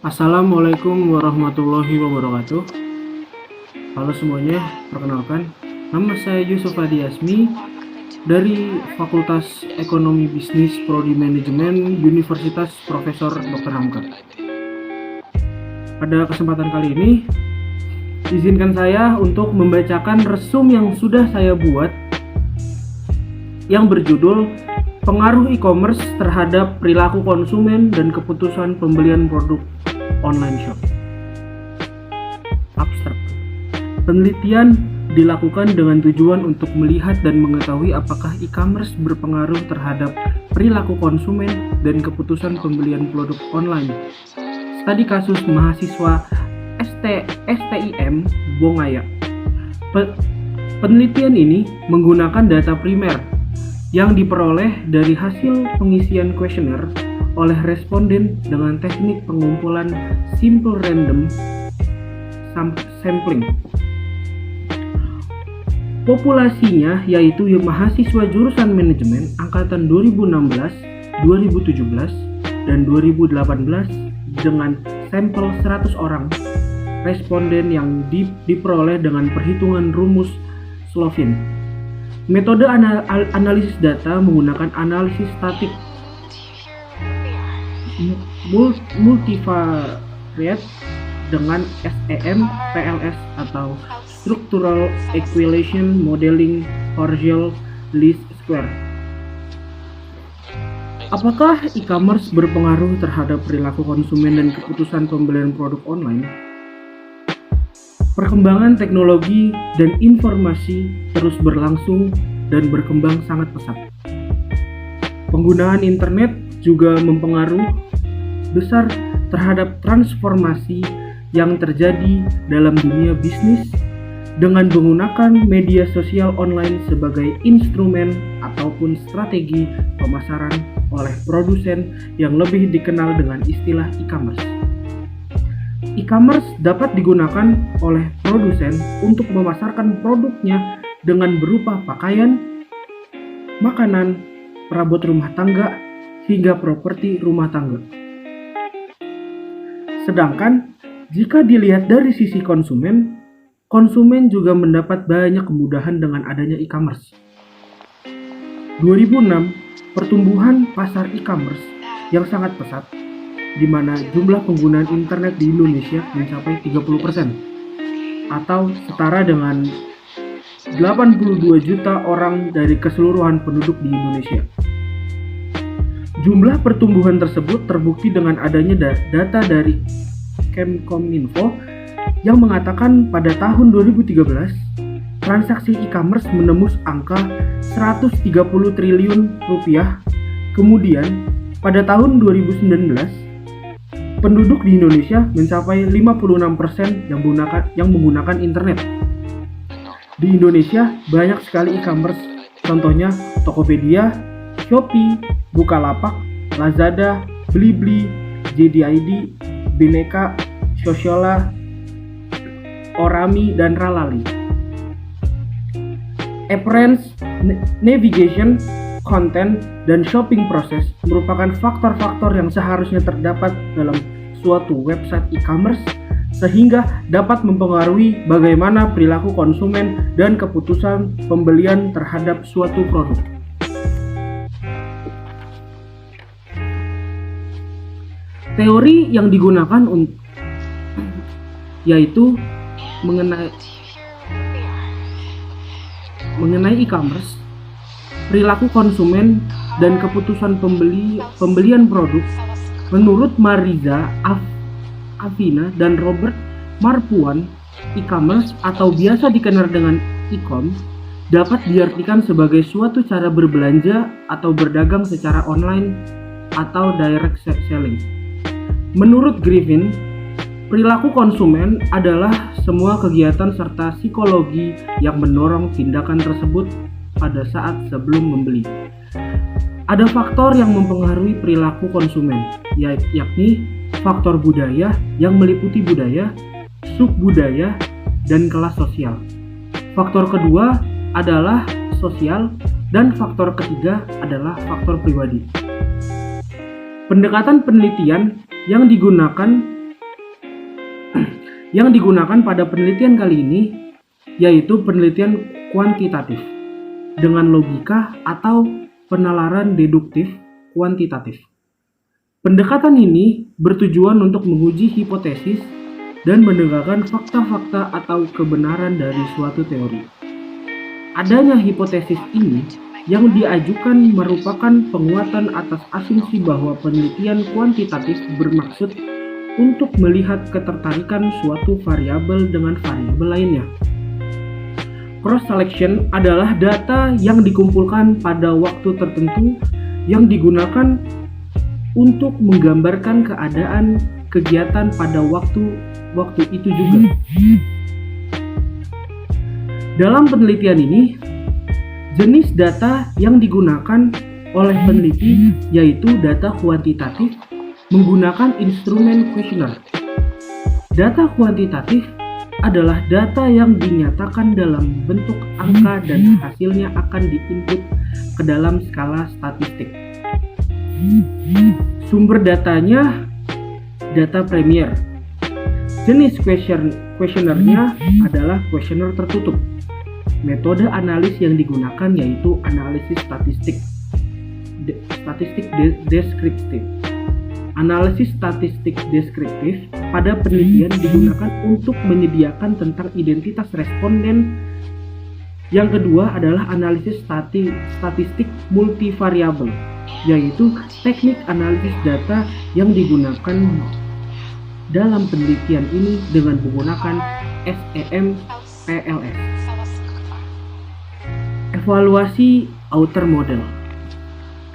Assalamualaikum warahmatullahi wabarakatuh. Halo semuanya, perkenalkan, nama saya Yusuf Adi Asmi dari Fakultas Ekonomi Bisnis Prodi Manajemen Universitas Profesor Dr. Hamka. Pada kesempatan kali ini, izinkan saya untuk membacakan resum yang sudah saya buat yang berjudul Pengaruh e-commerce terhadap perilaku konsumen dan keputusan pembelian produk online shop. Abstrak. Penelitian dilakukan dengan tujuan untuk melihat dan mengetahui apakah e-commerce berpengaruh terhadap perilaku konsumen dan keputusan pembelian produk online. Studi kasus mahasiswa STIM Bongaya. Penelitian ini menggunakan data primer yang diperoleh dari hasil pengisian kuesioner oleh responden dengan teknik pengumpulan simple random sampling. Populasinya yaitu mahasiswa jurusan manajemen angkatan 2016, 2017, dan 2018 dengan sampel 100 orang responden yang diperoleh dengan perhitungan rumus Slovin. Metode analisis data menggunakan analisis statik multivariate dengan SEM PLS atau Structural Equation Modeling Partial Least Square. Apakah e-commerce berpengaruh terhadap perilaku konsumen dan keputusan pembelian produk online? Perkembangan teknologi dan informasi terus berlangsung dan berkembang sangat pesat. Penggunaan internet juga mempengaruhi besar terhadap transformasi yang terjadi dalam dunia bisnis dengan menggunakan media sosial online sebagai instrumen ataupun strategi pemasaran oleh produsen yang lebih dikenal dengan istilah e-commerce. E-commerce dapat digunakan oleh produsen untuk memasarkan produknya dengan berupa pakaian, makanan, perabot rumah tangga, hingga properti rumah tangga. Sedangkan jika dilihat dari sisi konsumen juga mendapat banyak kemudahan dengan adanya e-commerce. 2006, pertumbuhan pasar e-commerce yang sangat pesat, di mana jumlah penggunaan internet di Indonesia mencapai 30% atau setara dengan 82 juta orang dari keseluruhan penduduk di Indonesia. Jumlah pertumbuhan tersebut terbukti dengan adanya data dari Kemkominfo yang mengatakan pada tahun 2013 transaksi e-commerce menembus angka 130 triliun rupiah. Kemudian pada tahun 2019 penduduk di Indonesia mencapai 56% yang menggunakan internet. Di Indonesia banyak sekali e-commerce, contohnya Tokopedia, Shopee, Bukalapak, Lazada, Blibli, JDID, Bineka, Sosyola, Orami, dan Ralali. Appearance, navigation, content, dan shopping proses merupakan faktor-faktor yang seharusnya terdapat dalam suatu website e-commerce sehingga dapat mempengaruhi bagaimana perilaku konsumen dan keputusan pembelian terhadap suatu produk. Teori yang digunakan yaitu mengenai e-commerce, perilaku konsumen dan keputusan pembelian produk. Menurut Mariza Avina dan Robert Marpuan, e-commerce atau biasa dikenal dengan e-com dapat diartikan sebagai suatu cara berbelanja atau berdagang secara online atau direct selling. Menurut Griffin, perilaku konsumen adalah semua kegiatan serta psikologi yang mendorong tindakan tersebut pada saat sebelum membeli. Ada faktor yang mempengaruhi perilaku konsumen, yakni faktor budaya yang meliputi budaya, subbudaya, dan kelas sosial. Faktor kedua adalah sosial dan faktor ketiga adalah faktor pribadi. Pendekatan penelitian yang digunakan Yang digunakan pada penelitian kali ini yaitu penelitian kuantitatif dengan logika atau penalaran deduktif kuantitatif. Pendekatan ini bertujuan untuk menguji hipotesis dan menegakkan fakta-fakta atau kebenaran dari suatu teori. Adanya hipotesis ini yang diajukan merupakan penguatan atas asumsi bahwa penelitian kuantitatif bermaksud untuk melihat ketertarikan suatu variabel dengan variabel lainnya. Cross selection adalah data yang dikumpulkan pada waktu tertentu yang digunakan untuk menggambarkan keadaan kegiatan pada waktu itu juga. Dalam penelitian ini, jenis data yang digunakan oleh peneliti yaitu data kuantitatif menggunakan instrumen kuesioner. Data kuantitatif adalah data yang dinyatakan dalam bentuk angka dan hasilnya akan diinput ke dalam skala statistik. Sumber datanya data Premier. Jenis kuesionernya adalah kuesioner tertutup. Metode analis yang digunakan yaitu analisis statistik deskriptif. Analisis statistik deskriptif pada penelitian digunakan untuk menyediakan tentang identitas responden. Yang kedua adalah analisis statistik multivariabel, yaitu teknik analisis data yang digunakan dalam penelitian ini dengan menggunakan SEM-PLS. Evaluasi outer model.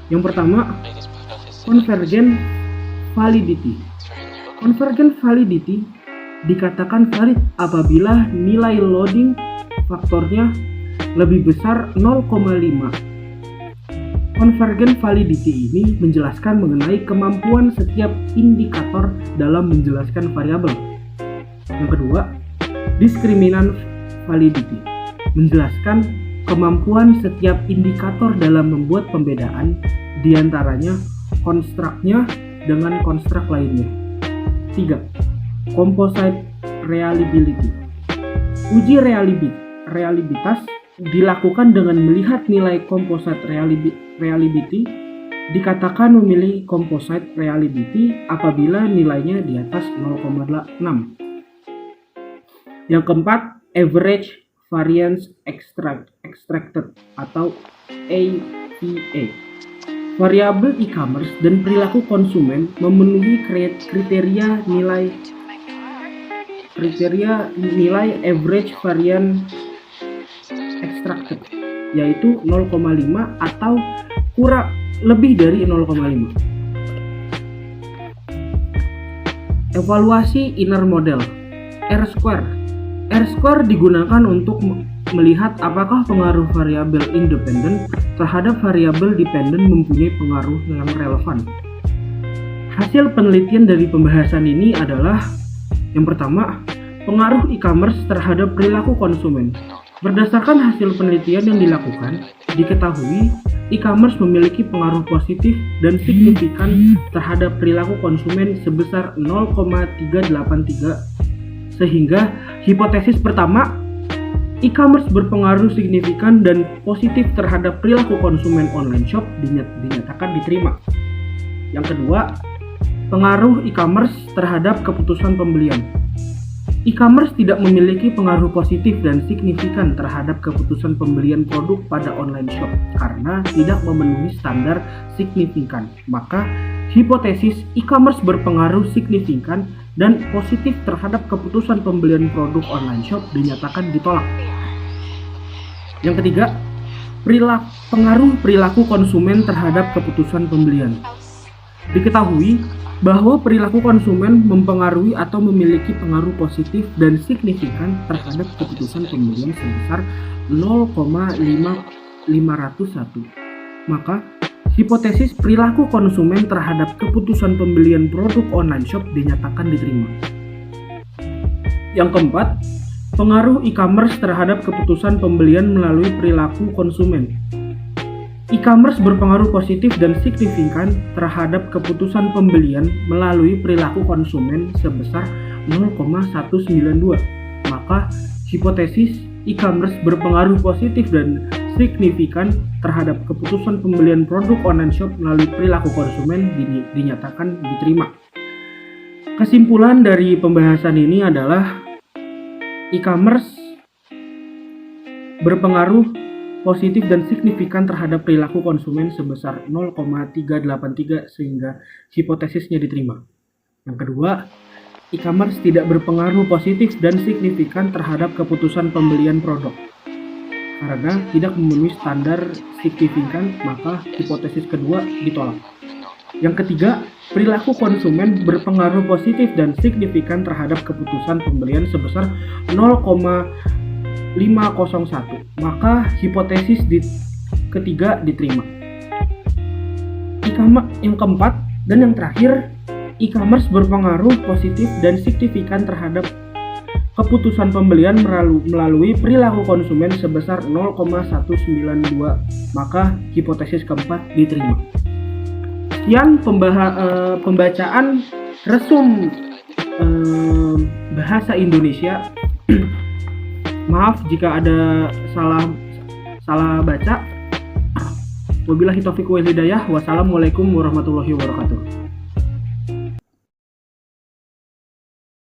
Yang pertama, convergent validity. Convergent validity dikatakan valid apabila nilai loading faktornya lebih besar 0,5. Convergent validity ini menjelaskan mengenai kemampuan setiap indikator dalam menjelaskan variabel. Yang kedua, discriminant validity menjelaskan kemampuan setiap indikator dalam membuat pembedaan diantaranya konstruknya dengan konstruk lainnya. 3. Composite reliability. Uji reliabilitas dilakukan dengan melihat nilai composite reliability. Dikatakan memilih composite reliability apabila nilainya di atas 0,6. Yang keempat, average variance extracted atau AVE. Variabel e-commerce dan perilaku konsumen memenuhi kriteria nilai average variance extracted, yaitu 0,5 atau kurang lebih dari 0,5. Evaluasi inner model. R-square. R-square digunakan untuk melihat apakah pengaruh variabel independen terhadap variabel dependen mempunyai pengaruh yang relevan. Hasil penelitian dari pembahasan ini adalah yang pertama, pengaruh e-commerce terhadap perilaku konsumen. Berdasarkan hasil penelitian yang dilakukan, diketahui e-commerce memiliki pengaruh positif dan signifikan terhadap perilaku konsumen sebesar 0,383, sehingga hipotesis pertama, e-commerce berpengaruh signifikan dan positif terhadap perilaku konsumen online shop dinyatakan diterima. Yang kedua, pengaruh e-commerce terhadap keputusan pembelian. E-commerce tidak memiliki pengaruh positif dan signifikan terhadap keputusan pembelian produk pada online shop karena tidak memenuhi standar signifikan. Maka, hipotesis e-commerce berpengaruh signifikan dan positif terhadap keputusan pembelian produk online shop dinyatakan ditolak. Yang ketiga, pengaruh perilaku konsumen terhadap keputusan pembelian. Diketahui bahwa perilaku konsumen mempengaruhi atau memiliki pengaruh positif dan signifikan terhadap keputusan pembelian sebesar 0,501. Maka, hipotesis perilaku konsumen terhadap keputusan pembelian produk online shop dinyatakan diterima. Yang keempat, pengaruh e-commerce terhadap keputusan pembelian melalui perilaku konsumen. E-commerce berpengaruh positif dan signifikan terhadap keputusan pembelian melalui perilaku konsumen sebesar 0,192. Maka hipotesis e-commerce berpengaruh positif dan signifikan terhadap keputusan pembelian produk online shop melalui perilaku konsumen dinyatakan diterima. Kesimpulan dari pembahasan ini adalah e-commerce berpengaruh positif dan signifikan terhadap perilaku konsumen sebesar 0,383 sehingga hipotesisnya diterima. Yang kedua, e-commerce tidak berpengaruh positif dan signifikan terhadap keputusan pembelian produk karena tidak memenuhi standar signifikan, maka hipotesis kedua ditolak. Yang ketiga, perilaku konsumen berpengaruh positif dan signifikan terhadap keputusan pembelian sebesar 0,501, maka hipotesis ketiga diterima. Yang keempat dan yang terakhir, e-commerce berpengaruh positif dan signifikan terhadap keputusan pembelian melalui perilaku konsumen sebesar 0,192, maka hipotesis keempat diterima. Sekian pembacaan resum bahasa Indonesia. Maaf jika ada salah baca. Wabillahi taufiq wal hidayah. Wassalamualaikum warahmatullahi wabarakatuh.